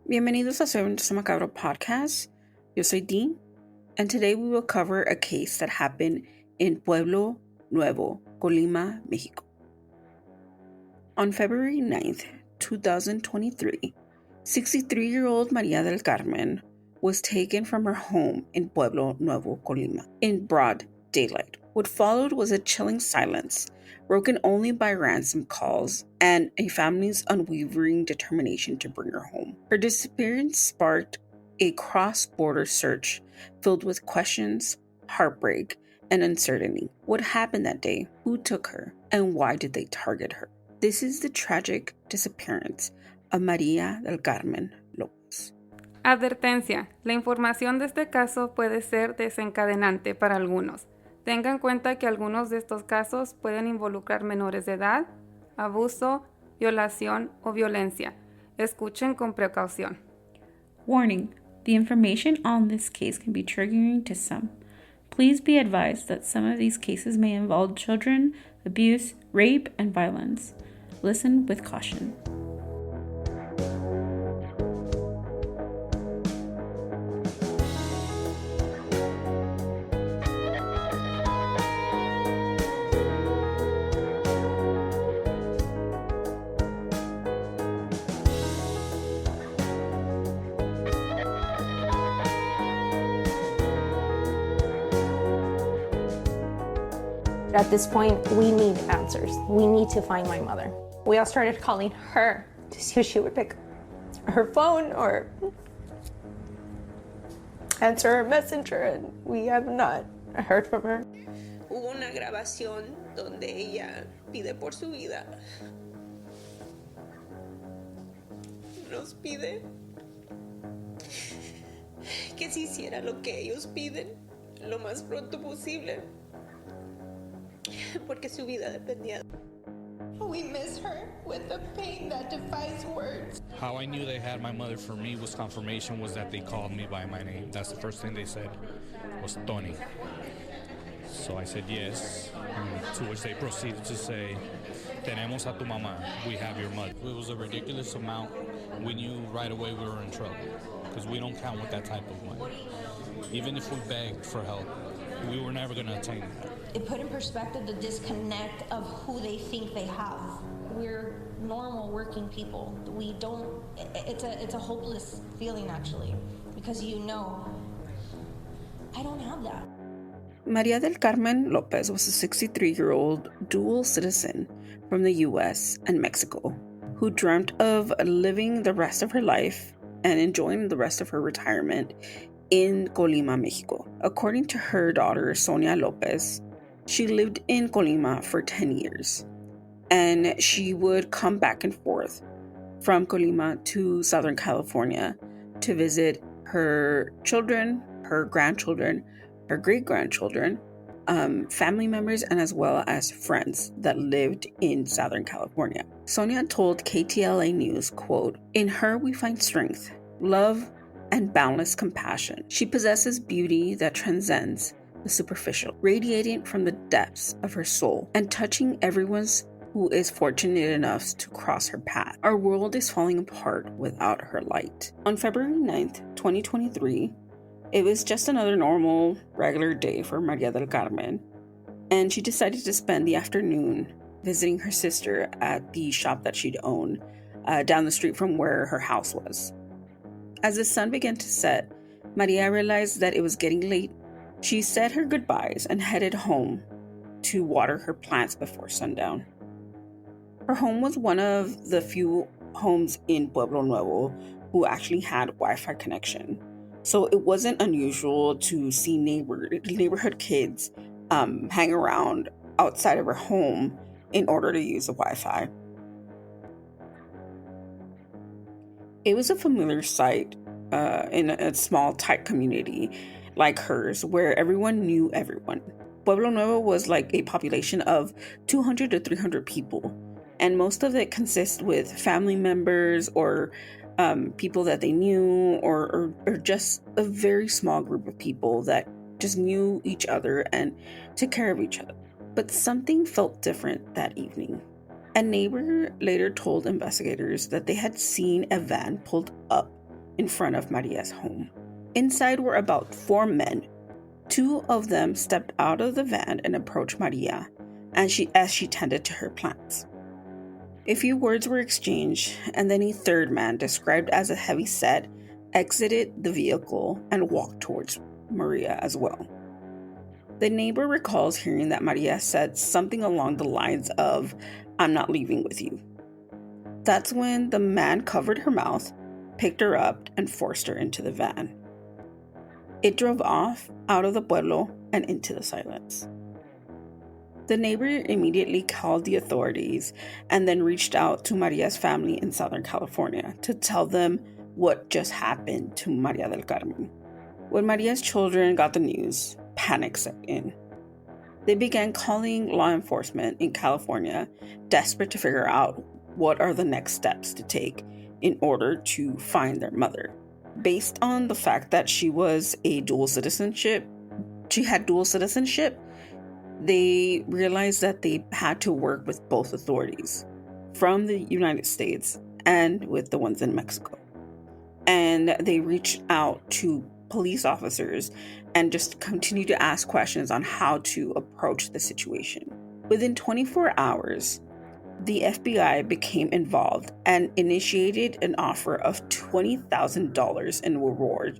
Bienvenidos a Segundo Macabro Podcast. Yo soy Dean, and today we will cover a case that happened in Pueblo Nuevo, Colima, Mexico. On February 9th, 2023, 63-year-old Maria del Carmen was taken from her home in Pueblo Nuevo, Colima, in broad daylight. What followed was a chilling silence, broken only by ransom calls and a family's unwavering determination to bring her home. Her disappearance sparked a cross-border search filled with questions, heartbreak, and uncertainty. What happened that day? Who took her? And why did they target her? This is the tragic disappearance of María del Carmen López. Advertencia: la información de este caso puede ser desencadenante para algunos. Tenga en cuenta que algunos de estos casos pueden involucrar menores de edad, abuso, violación o violencia. Escuchen con precaución. Warning: the information on this case can be triggering to some. Please be advised that some of these cases may involve children, abuse, rape, and violence. Listen with caution. At this point, we need answers. We need to find my mother. We all started calling her to see if she would pick her phone or answer her messenger, and we have not heard from her. Hubo una grabación donde ella pide por su vida. Nos pide que se hiciera lo que ellos piden lo más pronto posible, porque su vida dependía. We miss her with a pain that defies words. How I knew they had my mother for me was confirmation was that they called me by my name. That's the first thing they said was Tony. So I said yes, to which they proceeded to say, tenemos a tu mamá, we have your mother. It was a ridiculous amount. We knew right away we were in trouble because we don't count with that type of money. Even if we begged for help, we were never going to attain that. It put in perspective the disconnect of who they think they have. We're normal working people. We don't, it's a hopeless feeling actually, because I don't have that. María del Carmen López was a 63-year-old dual citizen from the U.S. and Mexico who dreamt of living the rest of her life and enjoying the rest of her retirement in Colima, Mexico. According to her daughter, Sonia Lopez, she lived in Colima for 10 years, and she would come back and forth from Colima to Southern California to visit her children, her grandchildren, her great-grandchildren, family members, and as well as friends that lived in Southern California. Sonia told KTLA News, quote, "In her we find strength, love, and boundless compassion. She possesses beauty that transcends the superficial, radiating from the depths of her soul and touching everyone who is fortunate enough to cross her path. Our world is falling apart without her light." On February 9th, 2023, it was just another normal, regular day for Maria del Carmen, and she decided to spend the afternoon visiting her sister at the shop that she'd owned down the street from where her house was. As the sun began to set, Maria realized that it was getting late. She said her goodbyes and headed home to water her plants before sundown. Her home was one of the few homes in Pueblo Nuevo who actually had Wi-Fi connection. So it wasn't unusual to see neighborhood kids hang around outside of her home in order to use the Wi-Fi. It was a familiar sight in a small, tight community like hers, where everyone knew everyone. Pueblo Nuevo was like a population of 200 to 300 people, and most of it consists with family members or people that they knew, or just a very small group of people that just knew each other and took care of each other. But something felt different that evening. A neighbor later told investigators that they had seen a van pulled up in front of Maria's home. Inside were about 4 men. 2 of them stepped out of the van and approached Maria as she tended to her plants. A few words were exchanged, and then a third man, described as a heavy-set, exited the vehicle and walked towards Maria as well. The neighbor recalls hearing that Maria said something along the lines of, "I'm not leaving with you." That's when the man covered her mouth, picked her up, and forced her into the van. It drove off out of the pueblo and into the silence. The neighbor immediately called the authorities and then reached out to Maria's family in Southern California to tell them what just happened to Maria del Carmen. When Maria's children got the news, panic set in. They began calling law enforcement in California, desperate to figure out what are the next steps to take in order to find their mother. Based on the fact that she had dual citizenship, they realized that they had to work with both authorities from the United States and with the ones in Mexico. And they reached out to police officers and just continued to ask questions on how to approach the situation. Within 24 hours, the FBI became involved and initiated an offer of $20,000 in reward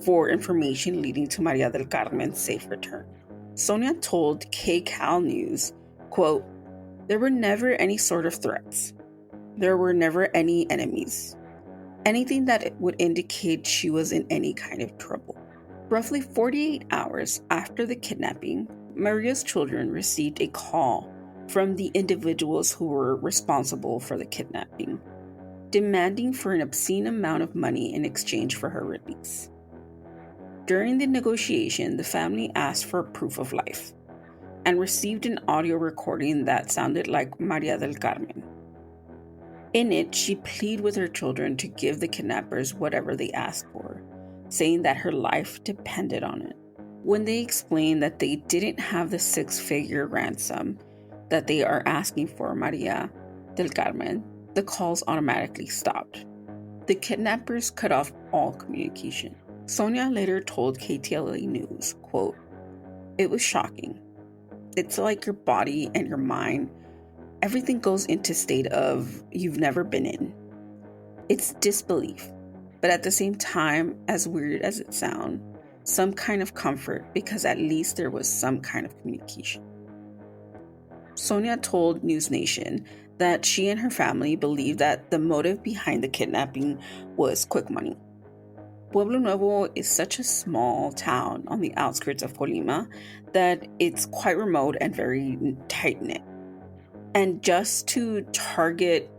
for information leading to Maria del Carmen's safe return. Sonia told KCAL News, quote, "There were never any sort of threats. There were never any enemies. Anything that would indicate she was in any kind of trouble." Roughly 48 hours after the kidnapping, Maria's children received a call from the individuals who were responsible for the kidnapping, demanding for an obscene amount of money in exchange for her release. During the negotiation, the family asked for proof of life and received an audio recording that sounded like Maria del Carmen. In it, she pleaded with her children to give the kidnappers whatever they asked for, saying that her life depended on it. When they explained that they didn't have the 6-figure ransom that they are asking for Maria del Carmen, the calls automatically stopped. The kidnappers cut off all communication. Sonia later told KTLA News, quote, "It was shocking. It's like your body and your mind, everything goes into state of you've never been in. It's disbelief, but at the same time, as weird as it sounds, some kind of comfort because at least there was some kind of communication." Sonia told News Nation that she and her family believed that the motive behind the kidnapping was quick money. Pueblo Nuevo is such a small town on the outskirts of Colima that it's quite remote and very tight-knit. And just to target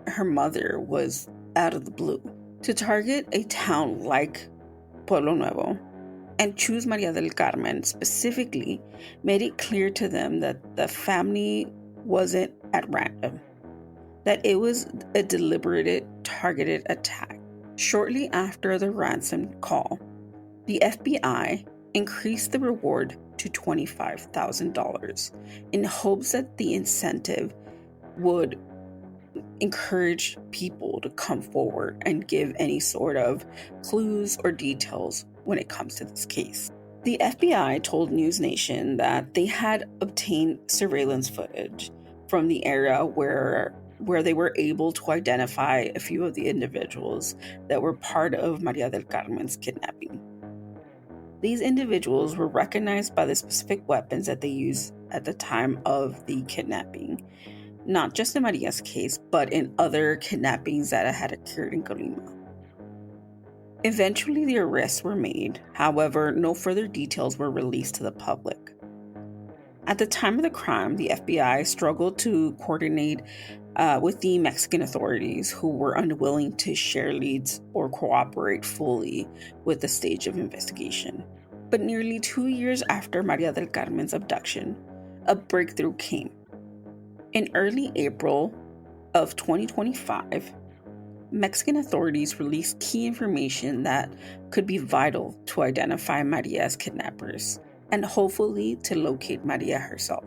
her mother was out of the blue. To target a town like Pueblo Nuevo and choose Maria del Carmen specifically made it clear to them that the family wasn't at random, that it was a deliberate, targeted attack. Shortly after the ransom call, the FBI increased the reward to $25,000 in hopes that the incentive would encourage people to come forward and give any sort of clues or details when it comes to this case. The FBI told News Nation that they had obtained surveillance footage from the area where they were able to identify a few of the individuals that were part of Maria del Carmen's kidnapping. These individuals were recognized by the specific weapons that they used at the time of the kidnapping, not just in Maria's case, but in other kidnappings that had occurred in Colima. Eventually, the arrests were made. However, no further details were released to the public. At the time of the crime, the FBI struggled to coordinate with the Mexican authorities, who were unwilling to share leads or cooperate fully with the stage of investigation. But nearly 2 years after Maria del Carmen's abduction, a breakthrough came. In early April of 2025, Mexican authorities released key information that could be vital to identify Maria's kidnappers and hopefully to locate Maria herself.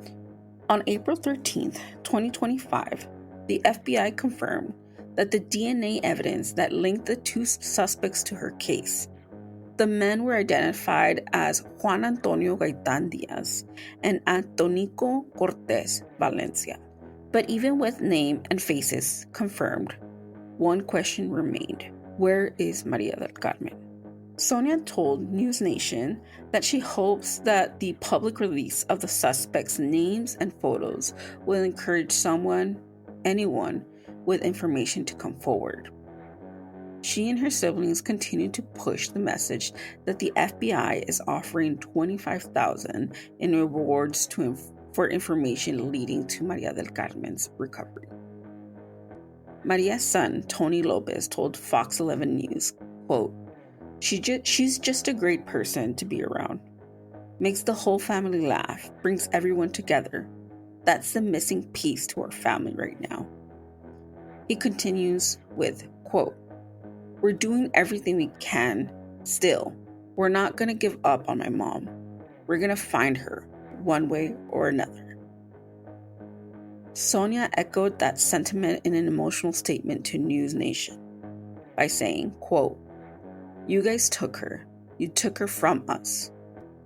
On April 13th, 2025, the FBI confirmed that the DNA evidence that linked the two suspects to her case. The men were identified as Juan Antonio Gaitan Diaz and Antonico Cortez Valencia. But even with name and faces confirmed, one question remained. Where is Maria del Carmen? Sonia told News Nation that she hopes that the public release of the suspects' names and photos will encourage anyone with information to come forward. She and her siblings continue to push the message that the FBI is offering $25,000 in rewards for information leading to Maria del Carmen's recovery. Maria's son, Tony Lopez, told Fox 11 News, quote, She's just a great person to be around. Makes the whole family laugh, brings everyone together. That's the missing piece to our family right now. He continues with, quote, We're doing everything we can still. We're not going to give up on my mom. We're going to find her one way or another. Sonia echoed that sentiment in an emotional statement to News Nation by saying, quote, You guys took her. You took her from us.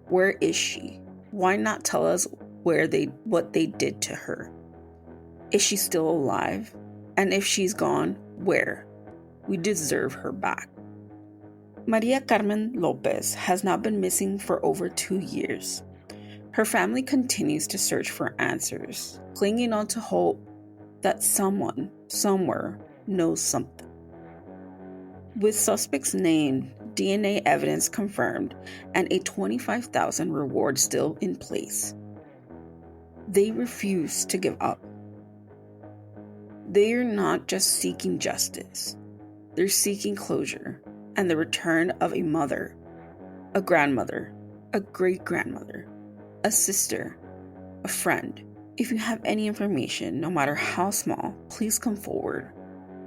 Where is she? Why not tell us what they did to her? Is she still alive? And if she's gone, where? We deserve her back. Maria Carmen Lopez has now been missing for over 2 years. Her family continues to search for answers, clinging on to hope that someone, somewhere, knows something. With suspects named, DNA evidence confirmed, and a $25,000 reward still in place, they refuse to give up. They are not just seeking justice. They're seeking closure and the return of a mother, a grandmother, a great-grandmother, a sister, a friend. If you have any information, no matter how small, please come forward.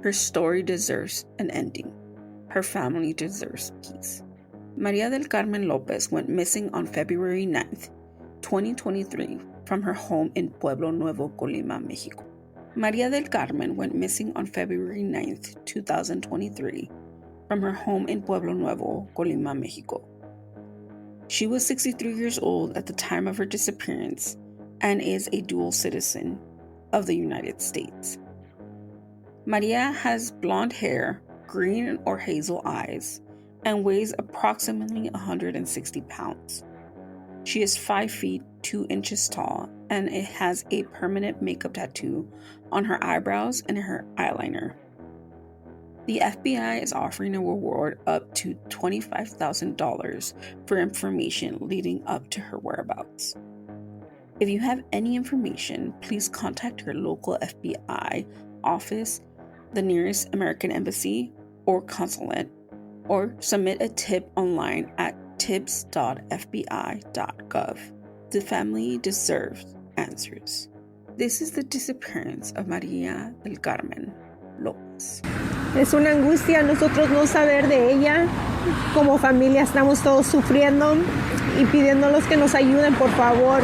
Her story deserves an ending. Her family deserves peace. Maria del Carmen Lopez went missing on February 9th, 2023, from her home in Pueblo Nuevo, Colima, Mexico. Maria del Carmen went missing on February 9th, 2023, from her home in Pueblo Nuevo, Colima, Mexico. She was 63 years old at the time of her disappearance and is a dual citizen of the United States. Maria has blonde hair, green or hazel eyes, and weighs approximately 160 pounds. She is 5 feet 2 inches tall, and it has a permanent makeup tattoo on her eyebrows and her eyeliner. The FBI is offering a reward up to $25,000 for information leading up to her whereabouts. If you have any information, please contact your local FBI office, the nearest American embassy or consulate, or submit a tip online at tips.fbi.gov. The family deserves answers. This is the disappearance of Maria del Carmen López. Es una angustia nosotros no saber de ella. Como familia estamos todos sufriendo y pidiéndolos que nos ayuden, por favor.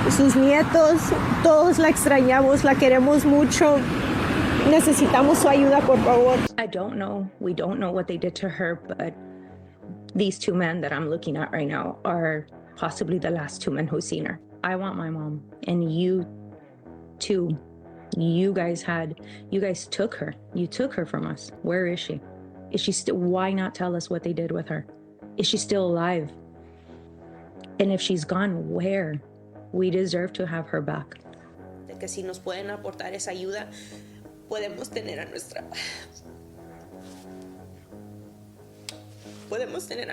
Sus nietos, todos la extrañamos, la queremos mucho. Necesitamos su ayuda, por favor. I don't know. We don't know what they did to her, but these two men that I'm looking at right now are possibly the last two men who've seen her. I want my mom, and you too. You guys took her. You took her from us. Where is she? Is she still? Why not tell us what they did with her? Is she still alive? And if she's gone, where? We deserve to have her back. De que si nos pueden aportar esa ayuda, podemos tener a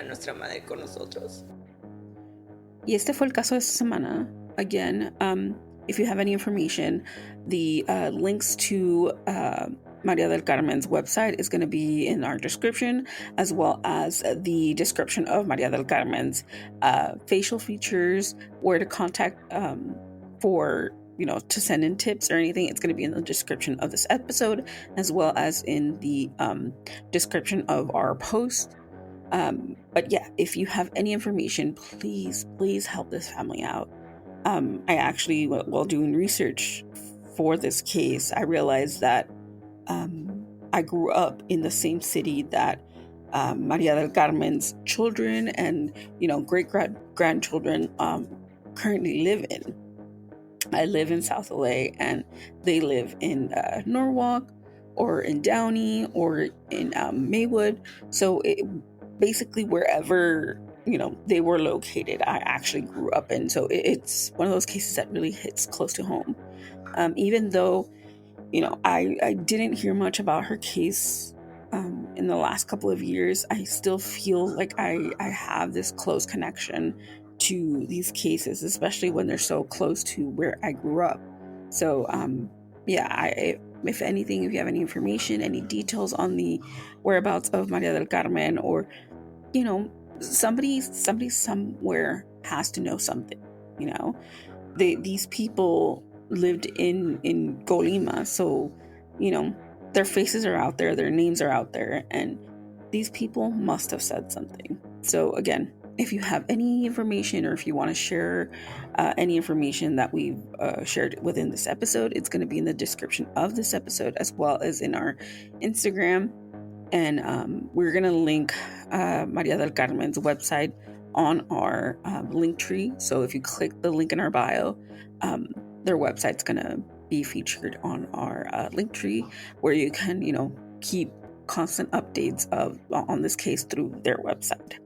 nuestra madre con nosotros. Y este fue el caso de esta semana. Again, if you have any information, the links to Maria del Carmen's website is going to be in our description, as well as the description of Maria del Carmen's facial features, where to contact for, to send in tips or anything. It's going to be in the description of this episode, as well as in the description of our post. But yeah, if you have any information, please help this family out. I actually, while doing research for this case, I realized that I grew up in the same city that Maria del Carmen's children and, great grandchildren currently live in. I live in South LA and they live in Norwalk or in Downey or in Maywood. So basically wherever, they were located, I actually grew up in. So it's one of those cases that really hits close to home. Even though, I didn't hear much about her case in the last couple of years, I still feel like I have this close connection to these cases, especially when they're so close to where I grew up. So, if anything, if you have any information, any details on the whereabouts of Maria del Carmen, or, somebody somewhere has to know something, these people lived in Colima, so, their faces are out there, their names are out there, and these people must have said something. So again, if you have any information or if you want to share any information that we've shared within this episode, it's going to be in the description of this episode as well as in our Instagram. And we're going to link Maria del Carmen's website on our link tree. So if you click the link in our bio, their website's going to be featured on our link tree, where you can, keep constant updates on this case through their website.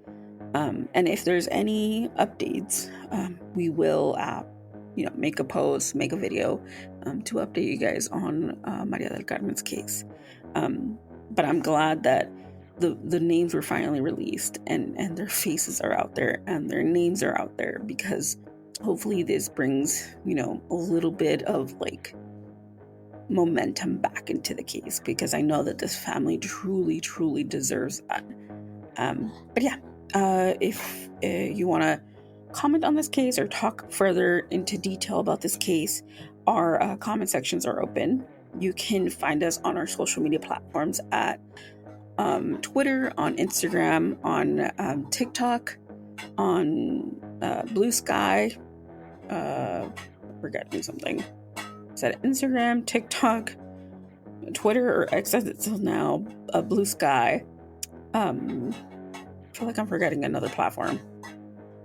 And if there's any updates, we will, make a post, make a video to update you guys on Maria del Carmen's case. But I'm glad that the names were finally released and their faces are out there and their names are out there, because hopefully this brings, a little bit of momentum back into the case, because I know that this family truly, truly deserves that. But yeah. If you want to comment on this case or talk further into detail about this case, our comment sections are open. You can find us on our social media platforms at Twitter, on Instagram, on TikTok, on Blue Sky. Forgetting something. Is that Instagram, TikTok, Twitter, or X as it's now, Blue Sky. I feel like I'm forgetting another platform.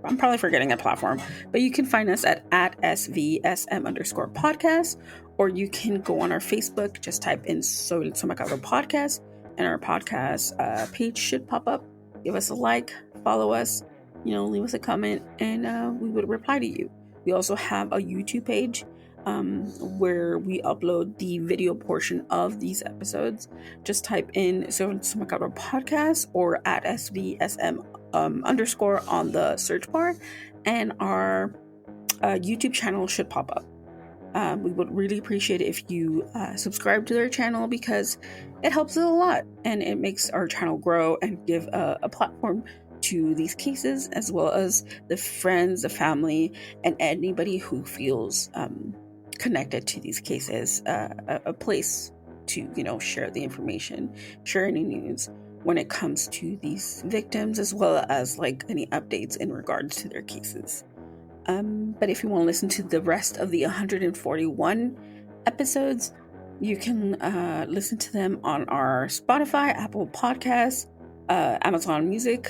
I'm probably forgetting a platform, but you can find us at SVSM_podcast, or you can go on our Facebook, just type in Silencio Macabro Podcast, and our podcast page should pop up. Give us a like, follow us, leave us a comment, and we would reply to you. We also have a YouTube page where we upload the video portion of these episodes. Just type in Silencio Macabro Podcast or at SVSM _ on the search bar, and our YouTube channel should pop up. We would really appreciate it if you subscribe to their channel, because it helps us a lot and it makes our channel grow and give a platform to these cases, as well as the friends, the family, and anybody who feels connected to these cases, a place to, share the information, share any news when it comes to these victims, as well as any updates in regards to their cases. But if you want to listen to the rest of the 141 episodes, you can listen to them on our Spotify, Apple Podcasts, Amazon Music,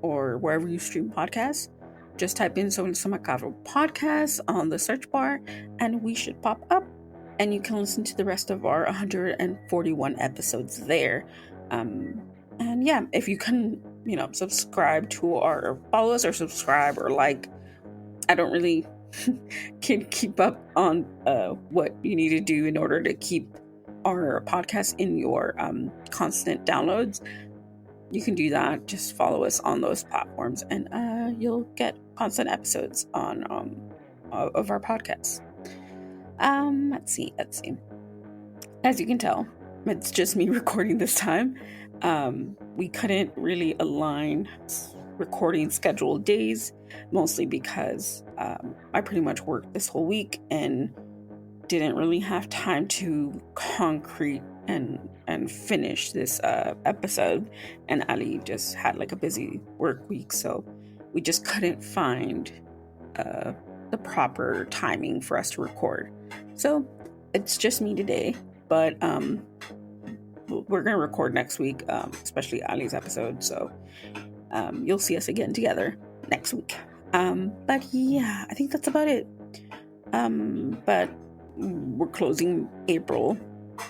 or wherever you stream podcasts. Just type in Silencio Macabro Podcast on the search bar and we should pop up, and you can listen to the rest of our 141 episodes there. And yeah, if you can, subscribe to our, follow us or subscribe or like, I don't really can keep up on what you need to do in order to keep our podcast in your constant downloads. You can do that. Just follow us on those platforms, and you'll get constant episodes on of our podcasts. Let's see. As you can tell, it's just me recording this time. We couldn't really align recording scheduled days, mostly because I pretty much worked this whole week and didn't really have time to concrete and finish this episode, and Ali just had a busy work week, so we just couldn't find the proper timing for us to record. So it's just me today, but we're going to record next week, especially Ali's episode. So you'll see us again together next week. But yeah, I think that's about it. But we're closing April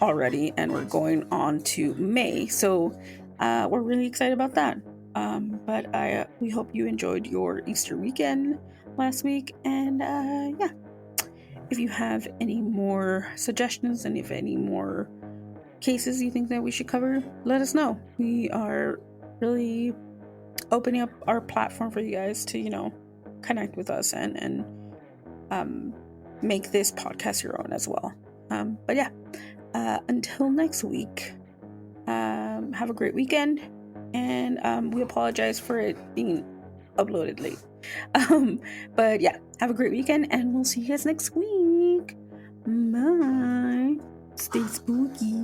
already and we're going on to May. So we're really excited about that. But we hope you enjoyed your Easter weekend last week. And yeah, if you have any more suggestions and if any more cases you think that we should cover, let us know. We are really opening up our platform for you guys to, connect with us and make this podcast your own as well. But yeah, until next week, have a great weekend, and we apologize for it being uploaded late. But yeah, have a great weekend, and we'll see you guys next week. Bye. Stay spooky.